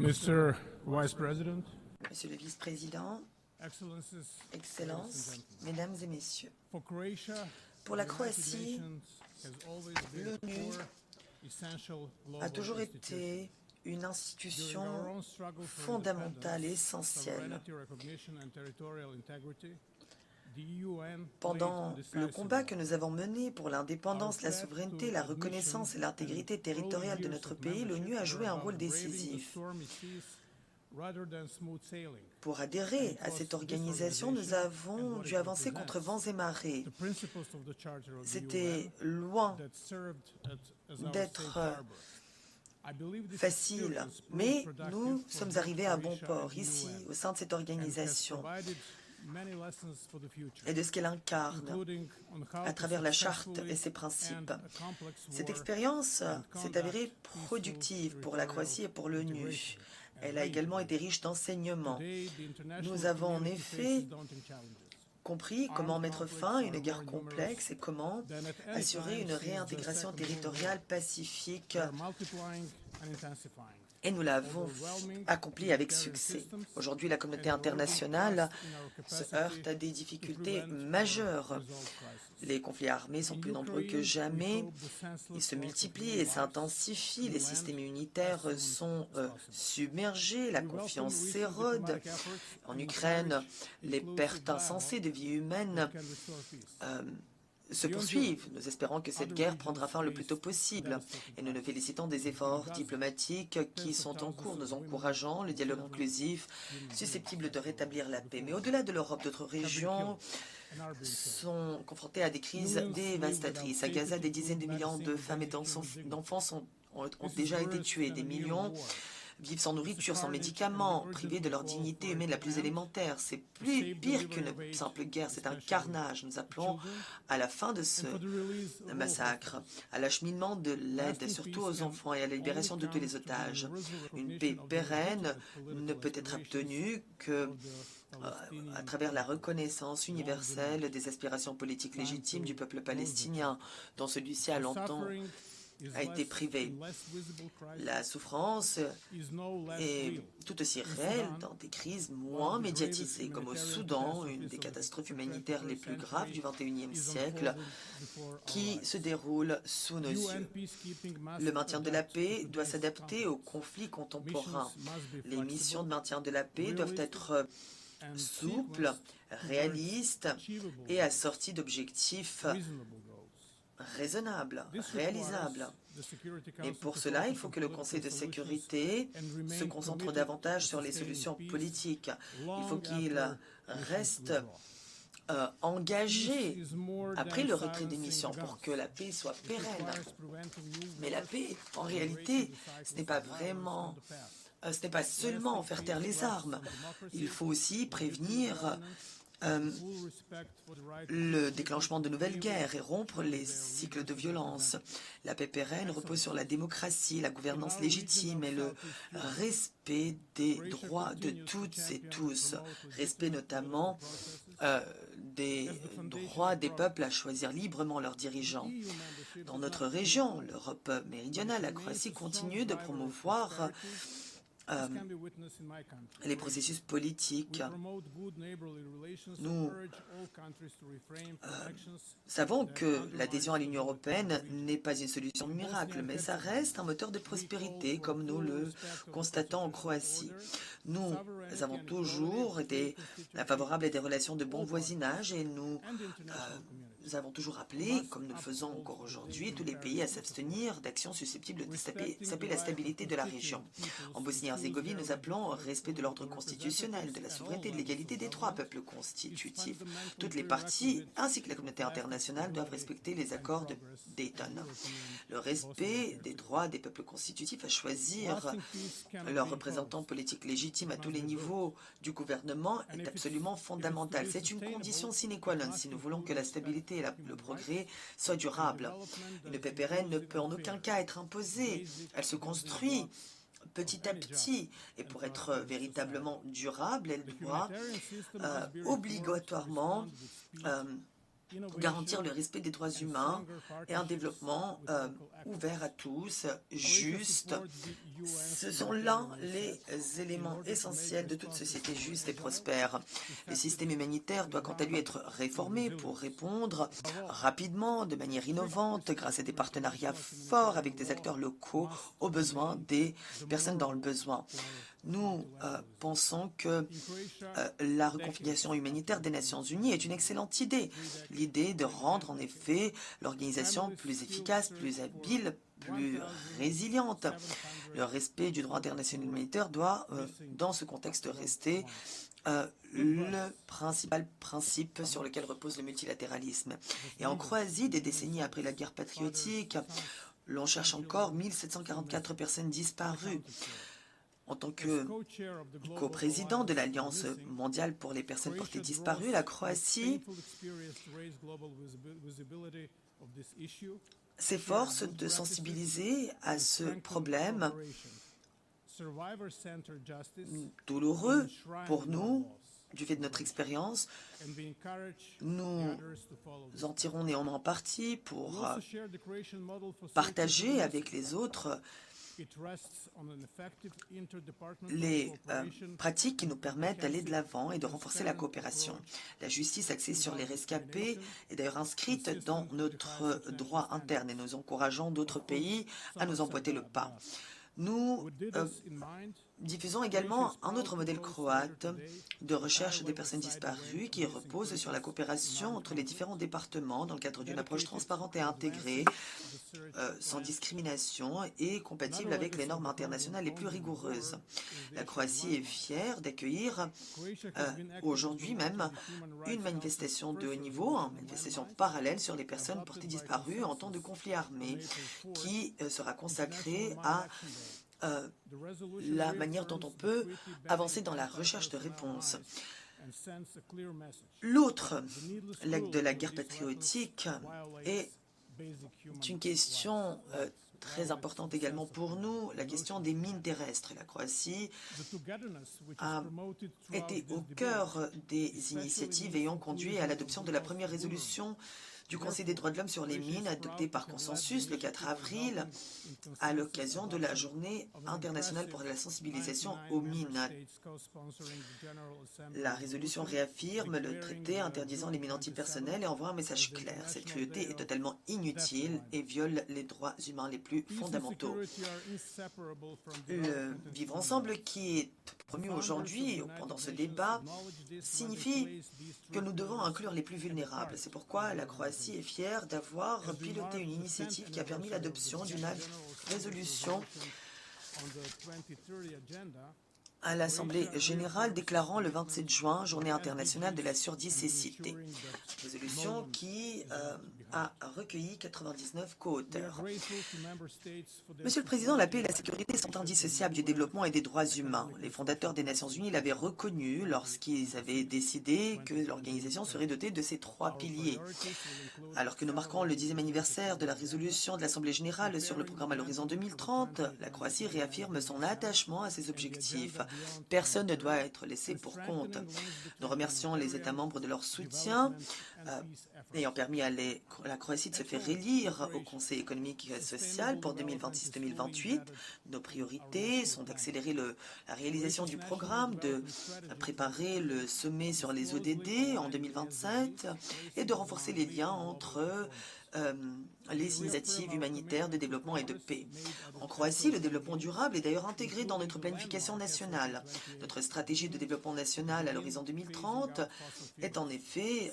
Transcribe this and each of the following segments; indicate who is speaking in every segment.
Speaker 1: Mr. Vice President,
Speaker 2: Monsieur le Vice-président,
Speaker 1: Excellences,
Speaker 2: Excellences, Mesdames et Messieurs,
Speaker 1: for Croatia,
Speaker 2: pour la
Speaker 1: the United
Speaker 2: Croatie,
Speaker 1: Nations has always been a
Speaker 2: l'ONU
Speaker 1: core, essential global
Speaker 2: a toujours
Speaker 1: institution.
Speaker 2: été une
Speaker 1: During
Speaker 2: institution
Speaker 1: our own struggle for
Speaker 2: fondamentale et
Speaker 1: independence,
Speaker 2: essentielle.
Speaker 1: sovereignty, recognition, and territorial integrity, the UN
Speaker 2: Pendant
Speaker 1: played a
Speaker 2: le
Speaker 1: decisive
Speaker 2: combat que
Speaker 1: role.
Speaker 2: nous avons mené pour l'indépendance, la
Speaker 1: Our path
Speaker 2: souveraineté,
Speaker 1: to
Speaker 2: la
Speaker 1: admission
Speaker 2: reconnaissance et
Speaker 1: and
Speaker 2: l'intégrité
Speaker 1: early
Speaker 2: territoriale de
Speaker 1: years
Speaker 2: notre
Speaker 1: of
Speaker 2: pays, l'ONU
Speaker 1: membership
Speaker 2: a
Speaker 1: were
Speaker 2: joué un
Speaker 1: about
Speaker 2: rôle
Speaker 1: braving the
Speaker 2: décisif.
Speaker 1: stormy seas rather than smooth sailing.
Speaker 2: Pour adhérer à cette organisation, nous avons dû avancer contre vents et marées.
Speaker 1: The principles of the Charter of the
Speaker 2: C'était
Speaker 1: UN
Speaker 2: loin
Speaker 1: that served as our
Speaker 2: d'être
Speaker 1: safe harbor. I believe this
Speaker 2: facile,
Speaker 1: experience proved
Speaker 2: mais
Speaker 1: productive
Speaker 2: nous
Speaker 1: for
Speaker 2: sommes
Speaker 1: both
Speaker 2: arrivés à bon
Speaker 1: Croatia
Speaker 2: port
Speaker 1: and
Speaker 2: ici,
Speaker 1: UN,
Speaker 2: au sein de cette
Speaker 1: and has
Speaker 2: organisation,
Speaker 1: provided many lessons for the future,
Speaker 2: et de ce qu'elle incarne
Speaker 1: including on how
Speaker 2: à
Speaker 1: to
Speaker 2: travers la charte
Speaker 1: successfully
Speaker 2: et ses principes.
Speaker 1: end a complex
Speaker 2: Cette
Speaker 1: war
Speaker 2: expérience
Speaker 1: and
Speaker 2: s'est
Speaker 1: conduct
Speaker 2: avérée
Speaker 1: peaceful
Speaker 2: productive pour la Croatie et pour l'ONU.
Speaker 1: integration and
Speaker 2: Elle a également été
Speaker 1: reintegration.
Speaker 2: riche d'enseignements.
Speaker 1: Today, the international
Speaker 2: Nous avons en
Speaker 1: community
Speaker 2: effet
Speaker 1: faces daunting challenges.
Speaker 2: compris comment
Speaker 1: Armed
Speaker 2: mettre
Speaker 1: conflicts
Speaker 2: fin à une
Speaker 1: are
Speaker 2: guerre
Speaker 1: more
Speaker 2: complexe et comment
Speaker 1: than at any
Speaker 2: assurer
Speaker 1: time
Speaker 2: une
Speaker 1: since the
Speaker 2: réintégration
Speaker 1: Second World
Speaker 2: territoriale
Speaker 1: War.
Speaker 2: pacifique.
Speaker 1: They are multiplying and intensifying.
Speaker 2: Et nous l'avons accompli avec succès. Aujourd'hui, la communauté internationale se heurte à des difficultés majeures. Les conflits armés sont plus nombreux que jamais. Ils se multiplient et s'intensifient. Les systèmes immunitaires sont submergés. La confiance s'érode. En Ukraine, les pertes insensées de vies humaines se poursuivent. Nous espérons que cette guerre prendra fin le plus tôt possible et nous nous félicitons des efforts diplomatiques qui sont en cours. Nous encourageons le dialogue inclusif susceptible de rétablir la paix. Mais au-delà de l'Europe, d'autres régions sont confrontées à des crises dévastatrices. À Gaza, des dizaines de millions de femmes et d'enfants ont déjà été tués. Des millions vivent sans nourriture, sans médicaments, privés de leur dignité humaine la plus élémentaire. C'est pire qu'une simple guerre, c'est un carnage. Nous appelons à la fin de ce massacre, à l'acheminement de l'aide, surtout aux enfants, et à la libération de tous les otages. Une paix pérenne ne peut être obtenue que à travers la reconnaissance universelle des aspirations politiques légitimes du peuple palestinien, dont celui-ci a longtemps été privé. La souffrance est tout aussi réelle dans des crises moins médiatisées, comme au Soudan, une des catastrophes humanitaires les plus graves du XXIe siècle, qui se déroule sous nos yeux. Le maintien de la paix doit s'adapter aux conflits contemporains. Les missions de maintien de la paix doivent être souples, réalistes et assorties d'objectifs raisonnable, réalisable. Et pour cela, il faut que le Conseil de sécurité se concentre davantage sur les solutions politiques. Il faut qu'il reste engagé après le retrait des missions pour que la paix soit pérenne. Mais la paix, en réalité, ce n'est pas seulement faire taire les armes. Il faut aussi prévenir le déclenchement de nouvelles guerres et rompre les cycles de violence. La paix pérenne repose sur la démocratie, la gouvernance légitime et le respect des droits de toutes et tous. Respect notamment des droits des peuples à choisir librement leurs dirigeants. Dans notre région, l'Europe méridionale, la Croatie continue de promouvoir les processus politiques. Nous savons que l'adhésion à l'Union européenne n'est pas une solution miracle, mais ça reste un moteur de prospérité, comme nous le constatons en Croatie. Nous avons toujours été favorables à des relations de bon voisinage et nous avons toujours appelé, comme nous le faisons encore aujourd'hui, tous les pays à s'abstenir d'actions susceptibles de saper la stabilité de la région. En Bosnie-Herzégovine, nous appelons au respect de l'ordre constitutionnel, de la souveraineté et de l'égalité des trois peuples constitutifs. Toutes les parties, ainsi que la communauté internationale, doivent respecter les accords de Dayton. Le respect des droits des peuples constitutifs à choisir leurs représentants politiques légitimes à tous les niveaux du gouvernement est absolument fondamental. C'est une condition sine qua non si nous voulons que la stabilité et le progrès soient durables. Une paix pérenne ne peut en aucun cas être imposée. Elle se construit petit à petit. Et pour être véritablement durable, elle doit obligatoirement pour garantir le respect des droits humains et un développement ouvert à tous, juste. Ce sont là les éléments essentiels de toute société juste et prospère. Le système humanitaire doit quant à lui être réformé pour répondre rapidement, de manière innovante, grâce à des partenariats forts avec des acteurs locaux aux besoins des personnes dans le besoin. Nous pensons que la réconciliation humanitaire des Nations Unies est une excellente idée. L'idée de rendre en effet l'organisation plus efficace, plus habile, plus résiliente. Le respect du droit international humanitaire doit, dans ce contexte, rester le principal principe sur lequel repose le multilatéralisme. Et en Croatie, des décennies après la guerre patriotique, l'on cherche encore 1744 personnes disparues. En tant que coprésident de l'Alliance mondiale pour les personnes portées disparues, la Croatie s'efforce de sensibiliser à ce problème douloureux pour nous, du fait de notre expérience. Nous en tirons néanmoins parti pour partager avec les autres les pratiques qui nous permettent d'aller de l'avant et de renforcer la coopération. La justice axée sur les rescapés est d'ailleurs inscrite dans notre droit interne et nous encourageons d'autres pays à nous emboîter le pas. Nous diffusons également un autre modèle croate de recherche des personnes disparues qui repose sur la coopération entre les différents départements dans le cadre d'une approche transparente et intégrée, sans discrimination et compatible avec les normes internationales les plus rigoureuses. La Croatie est fière d'accueillir aujourd'hui même une manifestation de haut niveau, une manifestation parallèle sur les personnes portées disparues en temps de conflit armé qui sera consacrée à la manière dont on peut avancer dans la recherche de réponses. L'autre leg de la guerre patriotique est une question très importante également pour nous, la question des mines terrestres. La Croatie a été au cœur des initiatives ayant conduit à l'adoption de la première résolution du Conseil des droits de l'homme sur les mines, adoptée par consensus le 4 avril, à l'occasion de la Journée internationale pour la sensibilisation aux mines. La résolution réaffirme le traité interdisant les mines antipersonnelles et envoie un message clair. Cette cruauté est totalement inutile et viole les droits humains les plus fondamentaux. Le vivre ensemble qui est promu aujourd'hui pendant ce débat signifie que nous devons inclure les plus vulnérables. C'est pourquoi la Croatie est fière d'avoir piloté une initiative qui a permis l'adoption d'une résolution à l'Assemblée générale déclarant le 27 juin Journée internationale de la surdicécité. Résolution qui a recueilli 99 co-auteurs. Monsieur le Président, la paix et la sécurité sont indissociables du développement et des droits humains. Les fondateurs des Nations Unies l'avaient reconnu lorsqu'ils avaient décidé que l'organisation serait dotée de ces trois piliers. Alors que nous marquons le 10e anniversaire de la résolution de l'Assemblée générale sur le programme à l'horizon 2030, la Croatie réaffirme son attachement à ces objectifs. Personne ne doit être laissé pour compte. Nous remercions les États membres de leur soutien, ayant permis à la Croatie de se faire élire au Conseil économique et social pour 2026-2028. Nos priorités sont d'accélérer la réalisation du programme, de préparer le sommet sur les ODD en 2027 et de renforcer les liens entre les initiatives humanitaires de développement et de paix. En Croatie, le développement durable est d'ailleurs intégré dans notre planification nationale. Notre stratégie de développement national à l'horizon 2030 est en effet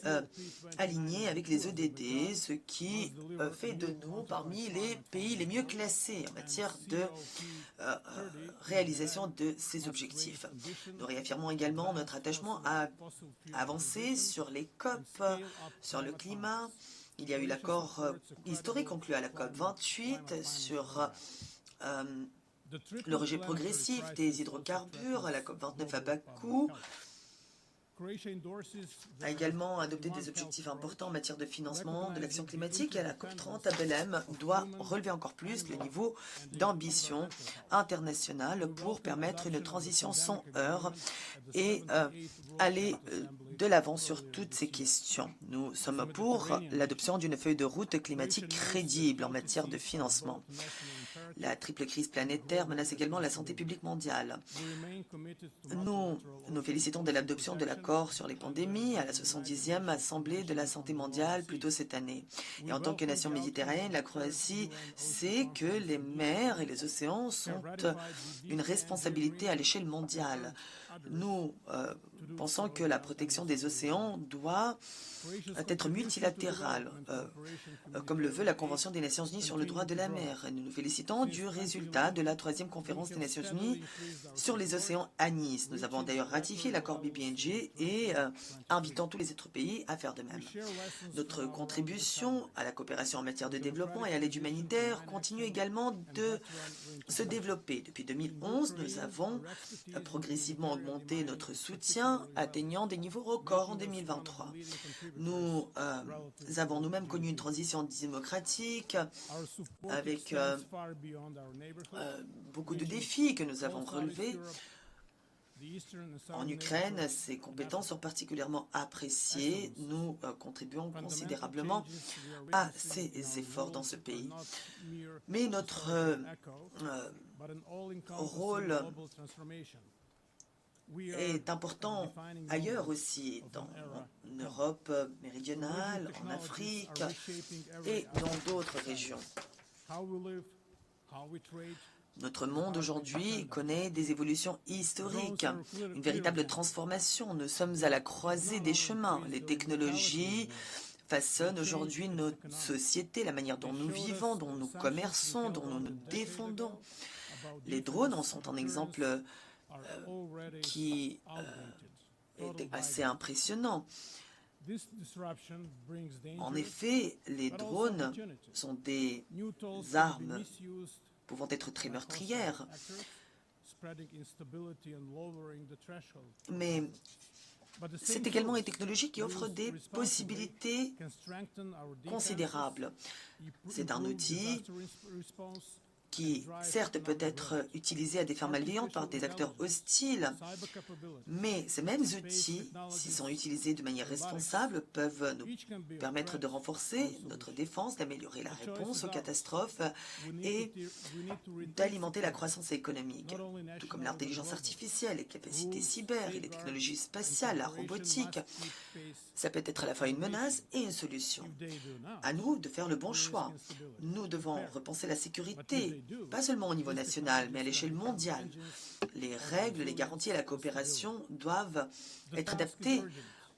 Speaker 2: alignée avec les ODD, ce qui fait de nous parmi les pays les mieux classés en matière de réalisation de ces objectifs. Nous réaffirmons également notre attachement à avancer sur les COP, sur le climat. Il y a eu l'accord historique conclu à la COP 28 sur le rejet progressif des hydrocarbures, à la COP 29 à Bakou. a également adopté des objectifs importants en matière de financement de l'action climatique et à la COP30 à Belém doit relever encore plus le niveau d'ambition internationale pour permettre une transition sans heurts et aller de l'avant sur toutes ces questions. Nous sommes pour l'adoption d'une feuille de route climatique crédible en matière de financement. La triple crise planétaire menace également la santé publique mondiale. Nous nous félicitons de l'adoption de l'accord sur les pandémies à la 70e Assemblée de la santé mondiale plus tôt cette année. Et en tant que nation méditerranéenne, la Croatie sait que les mers et les océans sont une responsabilité à l'échelle mondiale. Nous pensons que la protection des océans doit être multilatérale, comme le veut la Convention des Nations Unies sur le droit de la mer. Et nous nous félicitons du résultat de la 3e conférence des Nations Unies sur les océans à Nice. Nous avons d'ailleurs ratifié l'accord BBNJ et invitons tous les autres pays à faire de même. Notre contribution à la coopération en matière de développement et à l'aide humanitaire continue également de se développer. Depuis 2011, nous avons progressivement augmenté notre soutien, atteignant des niveaux records en 2023. Nous avons nous-mêmes connu une transition démocratique avec beaucoup de défis que nous avons relevés. En Ukraine, ces compétences sont particulièrement appréciées. Nous contribuons considérablement à ces efforts dans ce pays. Mais notre rôle est important ailleurs aussi, en Europe méridionale, en Afrique et dans d'autres régions. Notre monde aujourd'hui connaît des évolutions historiques, une véritable transformation. Nous sommes à la croisée des chemins. Les technologies façonnent aujourd'hui notre société, la manière dont nous vivons, dont nous commerçons, dont nous nous défendons. Les drones en sont un exemple qui est assez impressionnant. En effet, les drones sont des armes pouvant être très meurtrières, mais c'est également une technologie qui offre des possibilités considérables. C'est un outil qui, certes, peut être utilisé à des fins malveillantes par des acteurs hostiles, mais ces mêmes outils, s'ils sont utilisés de manière responsable, peuvent nous permettre de renforcer notre défense, d'améliorer la réponse aux catastrophes et d'alimenter la croissance économique, tout comme l'intelligence artificielle, les capacités cyber et les technologies spatiales, la robotique. Ça peut être à la fois une menace et une solution. À nous de faire le bon choix. Nous devons repenser la sécurité, pas seulement au niveau national, mais à l'échelle mondiale. Les règles, les garanties et la coopération doivent être adaptées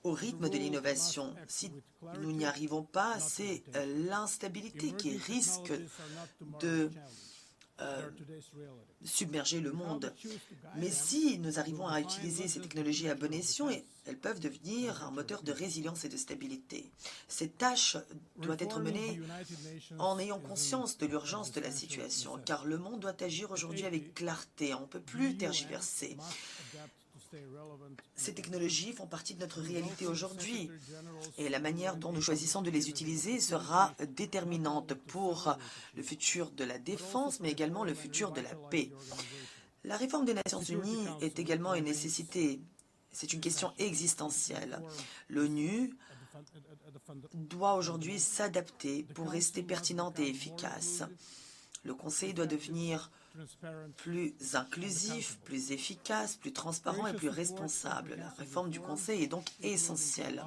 Speaker 2: au rythme de l'innovation. Si nous n'y arrivons pas, c'est l'instabilité qui risque de submerger le monde. Mais si nous arrivons à utiliser ces technologies à bon escient, elles peuvent devenir un moteur de résilience et de stabilité. Cette tâche doit être menée en ayant conscience de l'urgence de la situation, car le monde doit agir aujourd'hui avec clarté. On ne peut plus tergiverser. Ces technologies font partie de notre réalité aujourd'hui et la manière dont nous choisissons de les utiliser sera déterminante pour le futur de la défense, mais également le futur de la paix. La réforme des Nations Unies est également une nécessité. C'est une question existentielle. L'ONU doit aujourd'hui s'adapter pour rester pertinente et efficace. Le Conseil doit devenir plus inclusif, plus efficace, plus transparent et plus responsable. La réforme du Conseil est donc essentielle.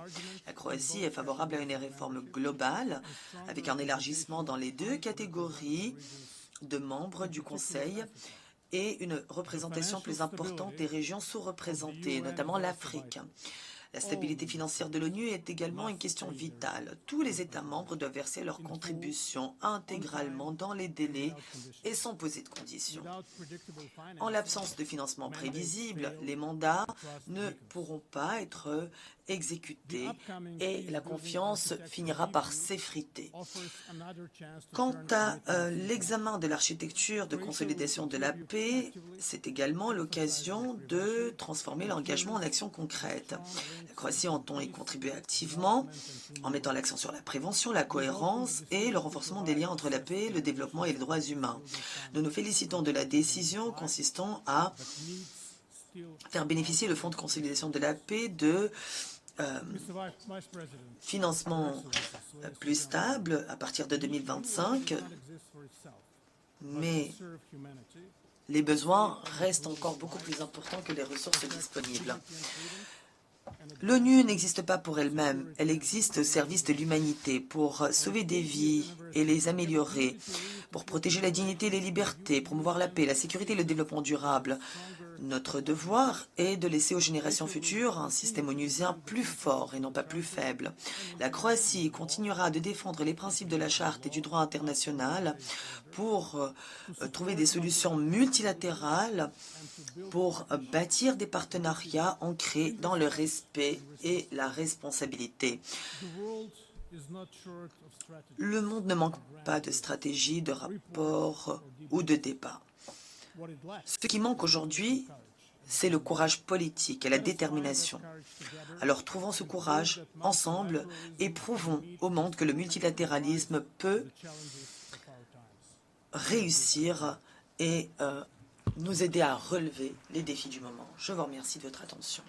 Speaker 2: La Croatie est favorable à une réforme globale avec un élargissement dans les deux catégories de membres du Conseil et une représentation plus importante des régions sous-représentées, notamment l'Afrique. La stabilité financière de l'ONU est également une question vitale. Tous les États membres doivent verser leur contribution intégralement dans les délais et sans poser de conditions. En l'absence de financement prévisible, les mandats ne pourront pas être exécutés et la confiance finira par s'effriter. Quant à l'examen de l'architecture de consolidation de la paix, c'est également l'occasion de transformer l'engagement en action concrète. La Croatie entend y contribuer activement en mettant l'accent sur la prévention, la cohérence et le renforcement des liens entre la paix, le développement et les droits humains. Nous nous félicitons de la décision consistant à faire bénéficier le Fonds de consolidation de la paix de financement plus stable à partir de 2025, mais les besoins restent encore beaucoup plus importants que les ressources disponibles. L'ONU n'existe pas pour elle-même, elle existe au service de l'humanité, pour sauver des vies et les améliorer, pour protéger la dignité et les libertés, promouvoir la paix, la sécurité et le développement durable. Notre devoir est de laisser aux générations futures un système onusien plus fort et non pas plus faible. La Croatie continuera de défendre les principes de la Charte et du droit international pour trouver des solutions multilatérales, pour bâtir des partenariats ancrés dans le respect et la responsabilité. Le monde ne manque pas de stratégie, de rapports ou de débats. Ce qui manque aujourd'hui, c'est le courage politique et la détermination. Alors trouvons ce courage ensemble et prouvons au monde que le multilatéralisme peut réussir et nous aider à relever les défis du moment. Je vous remercie de votre attention.